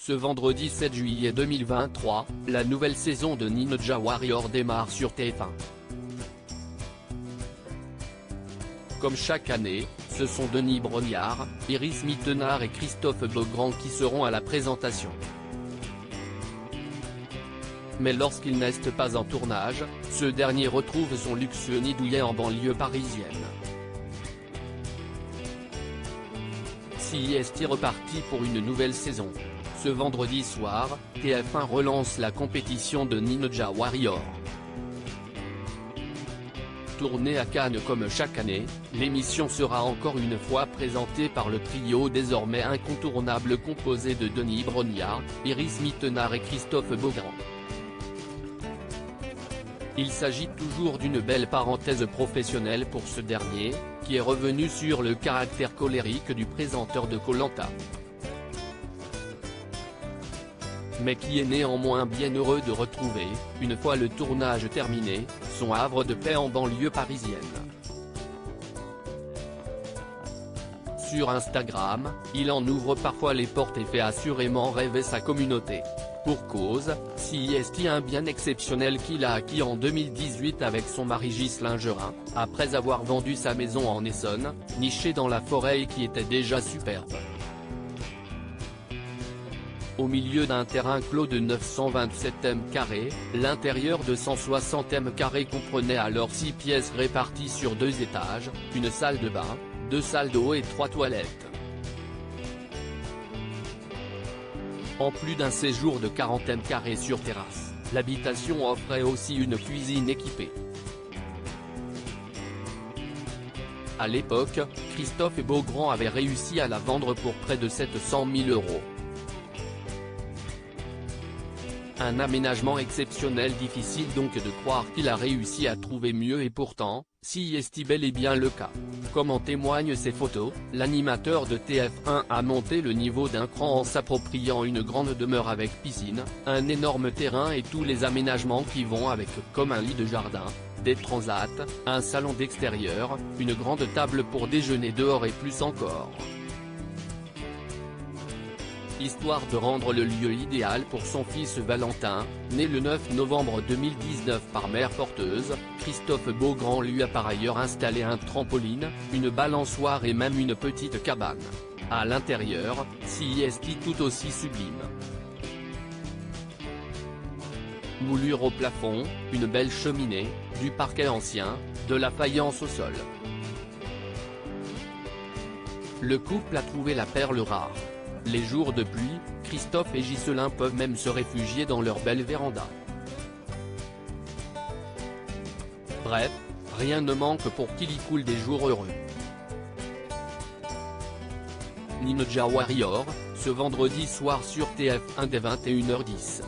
Ce vendredi 7 juillet 2023, la nouvelle saison de Ninja Warrior démarre sur TF1. Comme chaque année, ce sont Denis Brognard, Iris Mittenard et Christophe Beaugrand qui seront à la présentation. Mais lorsqu'il n'est pas en tournage, ce dernier retrouve son luxueux nid douillet en banlieue parisienne. CIST reparti pour une nouvelle saison. Ce vendredi soir, TF1 relance la compétition de Ninja Warrior. Tournée à Cannes comme chaque année, l'émission sera encore une fois présentée par le trio désormais incontournable composé de Denis Brognard, Iris Mittenard et Christophe Beaugrand. Il s'agit toujours d'une belle parenthèse professionnelle pour ce dernier, qui est revenu sur le caractère colérique du présenteur de Koh-Lanta. Mais qui est néanmoins bien heureux de retrouver, une fois le tournage terminé, son havre de paix en banlieue parisienne. Sur Instagram, il en ouvre parfois les portes et fait assurément rêver sa communauté. Pour cause, CIST un bien exceptionnel qu'il a acquis en 2018 avec son mari Ghislain Gerin, après avoir vendu sa maison en Essonne, nichée dans la forêt et qui était déjà superbe. Au milieu d'un terrain clos de 927 m², l'intérieur de 160 m² comprenait alors 6 pièces réparties sur 2 étages, une salle de bain, 2 salles d'eau et 3 toilettes. En plus d'un séjour de 40 m² sur terrasse, l'habitation offrait aussi une cuisine équipée. À l'époque, Christophe Beaugrand avait réussi à la vendre pour près de 700 000 €. Un aménagement exceptionnel, difficile donc de croire qu'il a réussi à trouver mieux, et pourtant, CIST bel et bien le cas. Comme en témoignent ces photos, l'animateur de TF1 a monté le niveau d'un cran en s'appropriant une grande demeure avec piscine, un énorme terrain et tous les aménagements qui vont avec, comme un lit de jardin, des transats, un salon d'extérieur, une grande table pour déjeuner dehors et plus encore. Histoire de rendre le lieu idéal pour son fils Valentin, né le 9 novembre 2019 par mère porteuse, Christophe Beaugrand lui a par ailleurs installé un trampoline, une balançoire et même une petite cabane. À l'intérieur, CIST tout aussi sublime. Moulure au plafond, une belle cheminée, du parquet ancien, de la faïence au sol. Le couple a trouvé la perle rare. Les jours de pluie, Christophe et Ghislain peuvent même se réfugier dans leur belle véranda. Bref, rien ne manque pour qu'il y coule des jours heureux. Ninja Warrior, ce vendredi soir sur TF1 dès 21h10.